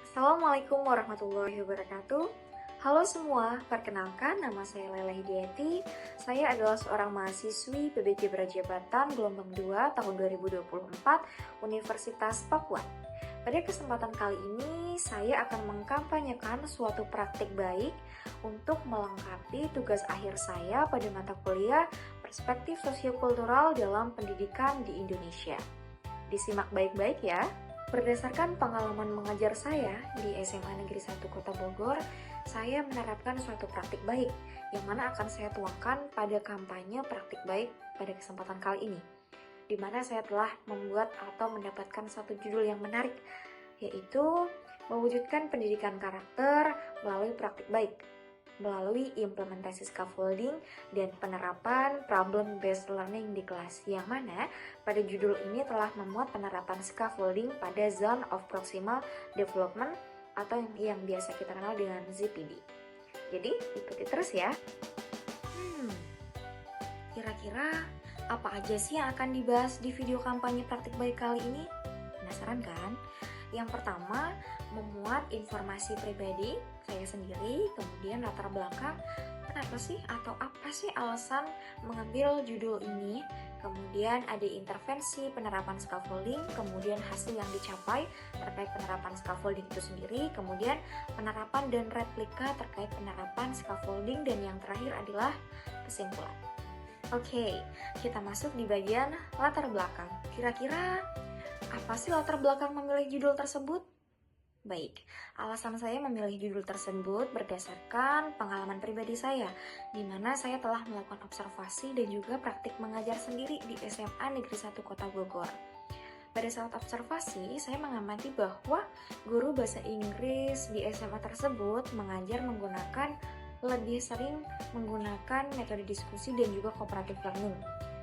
Assalamualaikum warahmatullahi wabarakatuh. Halo semua, perkenalkan nama saya Lela Hidayati. Saya adalah seorang mahasiswi PBG Brajabatan gelombang 2 tahun 2024 Universitas Papua. Pada kesempatan kali ini, saya akan mengkampanyekan suatu praktik baik untuk melengkapi tugas akhir saya pada mata kuliah Perspektif Sosiokultural dalam Pendidikan di Indonesia. Disimak baik-baik ya. Berdasarkan pengalaman mengajar saya di SMA Negeri 1 Kota Bogor, saya menerapkan suatu praktik baik yang mana akan saya tuangkan pada kampanye praktik baik pada kesempatan kali ini, di mana saya telah membuat atau mendapatkan satu judul yang menarik, yaitu mewujudkan pendidikan karakter melalui praktik baik, melalui implementasi scaffolding dan penerapan problem-based learning di kelas, yang mana pada judul ini telah memuat penerapan scaffolding pada Zone of Proximal Development atau yang biasa kita kenal dengan ZPD. Jadi ikuti terus ya. Kira-kira apa aja sih yang akan dibahas di video kampanye praktik baik kali ini? Penasaran kan? Yang pertama, memuat informasi pribadi saya sendiri, kemudian latar belakang kenapa sih atau apa sih alasan mengambil judul ini, kemudian ada intervensi penerapan scaffolding, kemudian hasil yang dicapai terkait penerapan scaffolding itu sendiri, kemudian penerapan dan replika terkait penerapan scaffolding, dan yang terakhir adalah kesimpulan. Oke, kita masuk di bagian latar belakang. Kira-kira apa sih latar belakang memilih judul tersebut? Baik, alasan saya memilih judul tersebut berdasarkan pengalaman pribadi saya, di mana saya telah melakukan observasi dan juga praktik mengajar sendiri di SMA Negeri 1 Kota Bogor. Pada saat observasi, saya mengamati bahwa guru bahasa Inggris di SMA tersebut mengajar lebih sering menggunakan metode diskusi dan juga cooperative learning,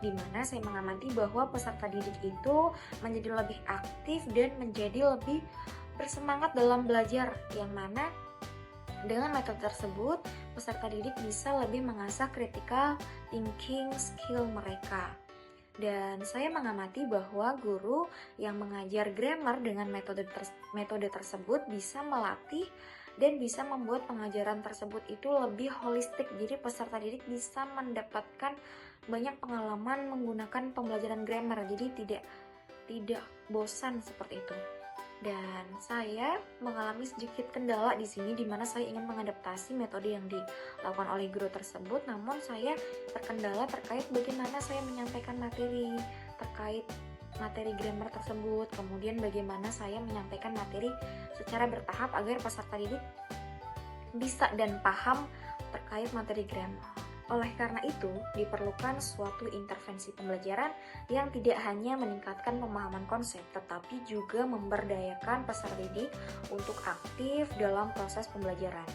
di mana saya mengamati bahwa peserta didik itu menjadi lebih aktif dan menjadi lebih bersemangat dalam belajar, yang mana dengan metode tersebut peserta didik bisa lebih mengasah critical thinking skill mereka. Dan saya mengamati bahwa guru yang mengajar grammar dengan metode tersebut bisa melatih dan bisa membuat pengajaran tersebut itu lebih holistik. Jadi peserta didik bisa mendapatkan banyak pengalaman menggunakan pembelajaran grammar, jadi tidak bosan seperti itu. Dan saya mengalami sedikit kendala di sini, di mana saya ingin mengadaptasi metode yang dilakukan oleh guru tersebut, namun saya terkendala terkait bagaimana saya menyampaikan materi terkait materi grammar tersebut, kemudian bagaimana saya menyampaikan materi secara bertahap agar peserta didik bisa dan paham terkait materi grammar. Oleh karena itu, diperlukan suatu intervensi pembelajaran yang tidak hanya meningkatkan pemahaman konsep, tetapi juga memberdayakan peserta didik untuk aktif dalam proses pembelajaran.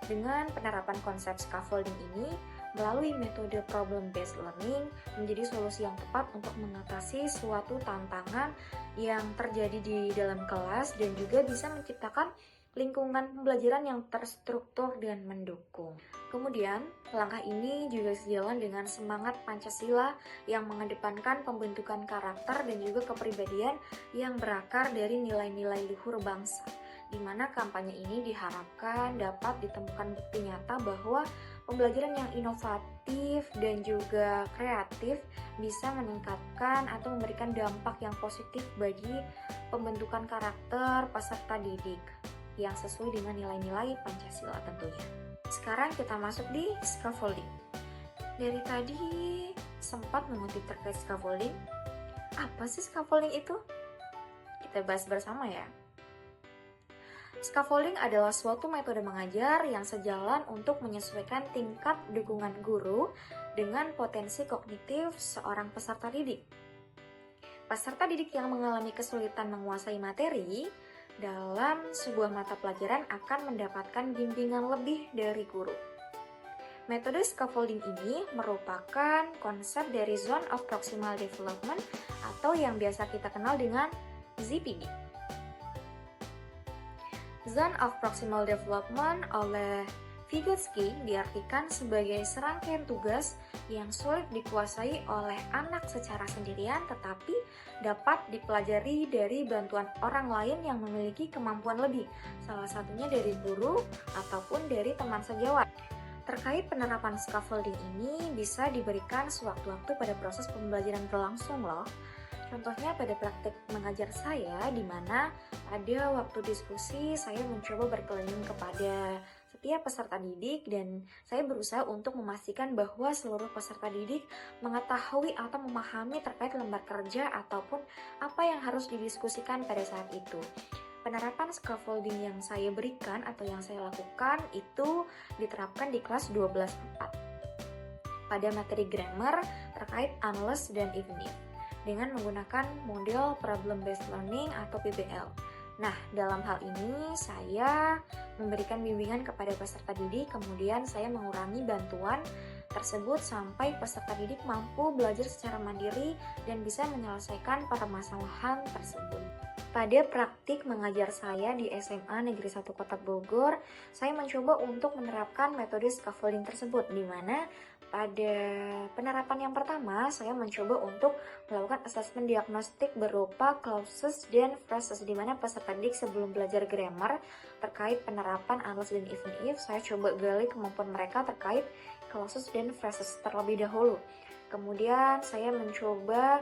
Dengan penerapan konsep scaffolding ini, melalui metode problem-based learning menjadi solusi yang tepat untuk mengatasi suatu tantangan yang terjadi di dalam kelas dan juga bisa menciptakan lingkungan pembelajaran yang terstruktur dan mendukung. Kemudian, langkah ini juga sejalan dengan semangat Pancasila yang mengedepankan pembentukan karakter dan juga kepribadian yang berakar dari nilai-nilai luhur bangsa, di mana kampanye ini diharapkan dapat ditemukan bukti nyata bahwa pembelajaran yang inovatif dan juga kreatif bisa meningkatkan atau memberikan dampak yang positif bagi pembentukan karakter peserta didik yang sesuai dengan nilai-nilai Pancasila tentunya. Sekarang kita masuk di scaffolding. Dari tadi sempat mengutip terkait scaffolding. Apa sih scaffolding itu? Kita bahas bersama ya. Scaffolding adalah suatu metode mengajar yang sejalan untuk menyesuaikan tingkat dukungan guru dengan potensi kognitif seorang peserta didik. Peserta didik yang mengalami kesulitan menguasai materi dalam sebuah mata pelajaran akan mendapatkan bimbingan lebih dari guru. Metode scaffolding ini merupakan konsep dari Zone of Proximal Development atau yang biasa kita kenal dengan ZPD. Zone of Proximal Development oleh Vygotsky diartikan sebagai serangkaian tugas yang sulit dikuasai oleh anak secara sendirian, tetapi dapat dipelajari dari bantuan orang lain yang memiliki kemampuan lebih, salah satunya dari guru ataupun dari teman sejawat. Terkait penerapan scaffolding ini bisa diberikan sewaktu-waktu pada proses pembelajaran berlangsung loh. Contohnya pada praktik mengajar saya, di mana pada waktu diskusi saya mencoba berkeliling kepada setiap peserta didik dan saya berusaha untuk memastikan bahwa seluruh peserta didik mengetahui atau memahami terkait lembar kerja ataupun apa yang harus didiskusikan pada saat itu. Penerapan scaffolding yang saya berikan atau yang saya lakukan itu diterapkan di kelas 12.4 pada materi grammar terkait unless dan even if dengan menggunakan model problem based learning atau PBL. Nah, dalam hal ini saya memberikan bimbingan kepada peserta didik, kemudian saya mengurangi bantuan tersebut sampai peserta didik mampu belajar secara mandiri dan bisa menyelesaikan permasalahan tersebut. Pada praktik mengajar saya di SMA Negeri 1 Kota Bogor, saya mencoba untuk menerapkan metode scaffolding tersebut, di mana pada penerapan yang pertama, saya mencoba untuk melakukan asesmen diagnostik berupa clauses dan phrases, di mana peserta didik sebelum belajar grammar terkait penerapan unless dan even if, saya coba gali kemampuan mereka terkait clauses dan phrases terlebih dahulu. Kemudian saya mencoba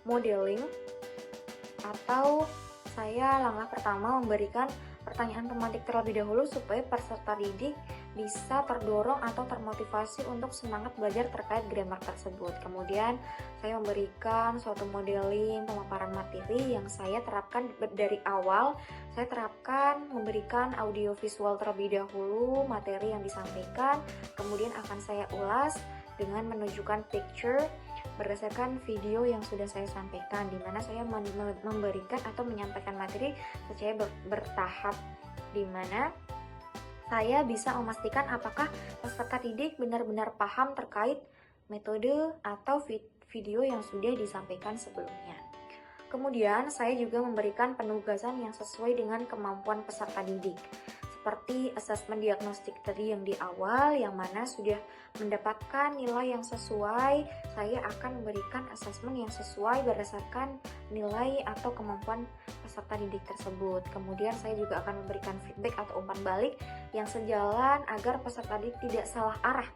modeling atau saya langkah pertama memberikan pertanyaan pemantik terlebih dahulu supaya peserta didik bisa terdorong atau termotivasi untuk semangat belajar terkait grammar tersebut. Kemudian saya memberikan suatu modeling pemaparan materi yang saya terapkan dari awal. Saya terapkan memberikan audio visual terlebih dahulu materi yang disampaikan, kemudian akan saya ulas dengan menunjukkan picture berdasarkan video yang sudah saya sampaikan, di mana saya memberikan atau menyampaikan materi secara bertahap, di mana saya bisa memastikan apakah peserta didik benar-benar paham terkait metode atau video yang sudah disampaikan sebelumnya. Kemudian saya juga memberikan penugasan yang sesuai dengan kemampuan peserta didik, seperti asesmen diagnostik tadi yang di awal, yang mana sudah mendapatkan nilai yang sesuai, saya akan memberikan asesmen yang sesuai berdasarkan nilai atau kemampuan peserta didik tersebut. Kemudian saya juga akan memberikan feedback atau umpan balik yang sejalan agar peserta didik tidak salah arah.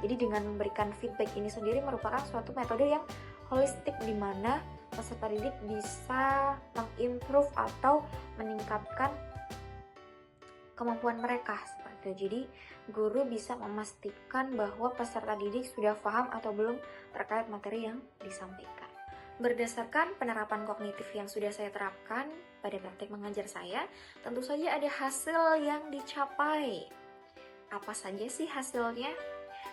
Jadi dengan memberikan feedback ini sendiri merupakan suatu metode yang holistik, di mana peserta didik bisa mengimprove atau meningkatkan kemampuan mereka seperti itu. Jadi guru bisa memastikan bahwa peserta didik sudah paham atau belum terkait materi yang disampaikan. Berdasarkan penerapan kognitif yang sudah saya terapkan pada praktik mengajar saya, tentu saja ada hasil yang dicapai. Apa saja sih hasilnya?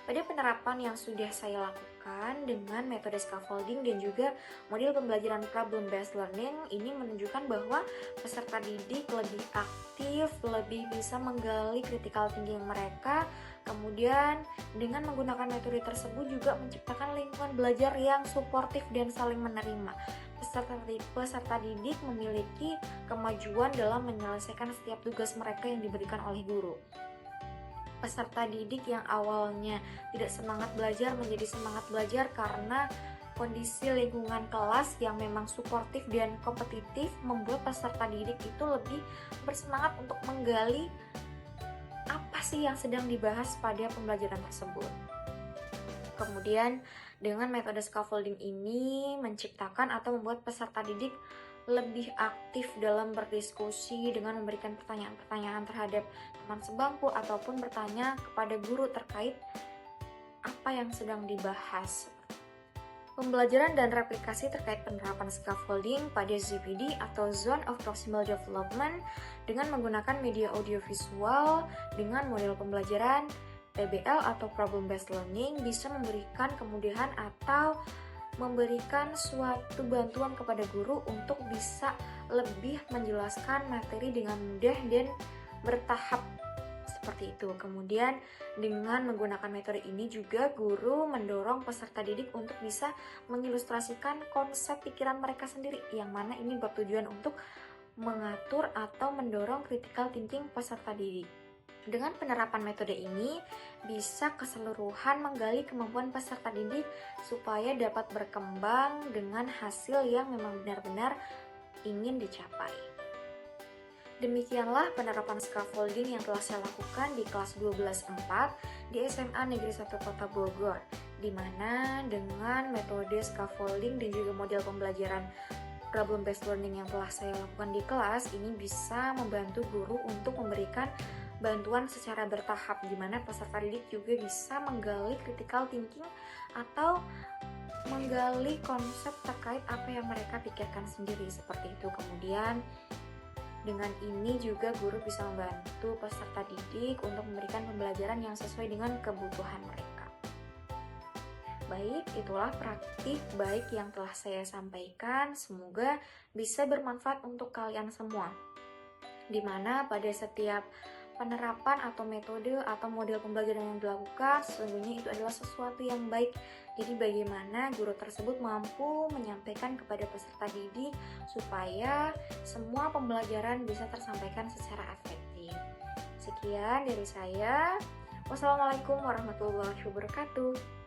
Pada penerapan yang sudah saya lakukan dengan metode scaffolding dan juga model pembelajaran problem based learning, ini menunjukkan bahwa peserta didik lebih aktif, lebih bisa menggali critical thinking mereka. Kemudian dengan menggunakan metode tersebut juga menciptakan lingkungan belajar yang suportif dan saling menerima. Peserta didik memiliki kemajuan dalam menyelesaikan setiap tugas mereka yang diberikan oleh guru. Peserta didik yang awalnya tidak semangat belajar menjadi semangat belajar karena kondisi lingkungan kelas yang memang suportif dan kompetitif membuat peserta didik itu lebih bersemangat untuk menggali apa sih yang sedang dibahas pada pembelajaran tersebut. Kemudian dengan metode scaffolding ini menciptakan atau membuat peserta didik lebih aktif dalam berdiskusi dengan memberikan pertanyaan-pertanyaan terhadap teman sebangku ataupun bertanya kepada guru terkait apa yang sedang dibahas. Pembelajaran dan replikasi terkait penerapan scaffolding pada ZPD atau Zone of Proximal Development dengan menggunakan media audiovisual dengan model pembelajaran PBL atau Problem Based Learning bisa memberikan kemudahan atau memberikan suatu bantuan kepada guru untuk bisa lebih menjelaskan materi dengan mudah dan bertahap seperti itu. Kemudian dengan menggunakan metode ini juga guru mendorong peserta didik untuk bisa mengilustrasikan konsep pikiran mereka sendiri, yang mana ini bertujuan untuk mengatur atau mendorong critical thinking peserta didik. Dengan penerapan metode ini, bisa keseluruhan menggali kemampuan peserta didik supaya dapat berkembang dengan hasil yang memang benar-benar ingin dicapai. Demikianlah penerapan scaffolding yang telah saya lakukan di kelas 12-4 di SMA Negeri 1 Kota Bogor, di mana dengan metode scaffolding dan juga model pembelajaran problem based learning yang telah saya lakukan di kelas ini bisa membantu guru untuk memberikan bantuan secara bertahap, di mana peserta didik juga bisa menggali critical thinking atau menggali konsep terkait apa yang mereka pikirkan sendiri seperti itu. Kemudian dengan ini juga guru bisa membantu peserta didik untuk memberikan pembelajaran yang sesuai dengan kebutuhan mereka. Baik, itulah praktik baik yang telah saya sampaikan. Semoga bisa bermanfaat untuk kalian semua. Di mana pada setiap penerapan atau metode atau model pembelajaran yang dilakukan, sesungguhnya itu adalah sesuatu yang baik. Jadi bagaimana guru tersebut mampu menyampaikan kepada peserta didik supaya semua pembelajaran bisa tersampaikan secara efektif. Sekian dari saya. Wassalamualaikum warahmatullahi wabarakatuh.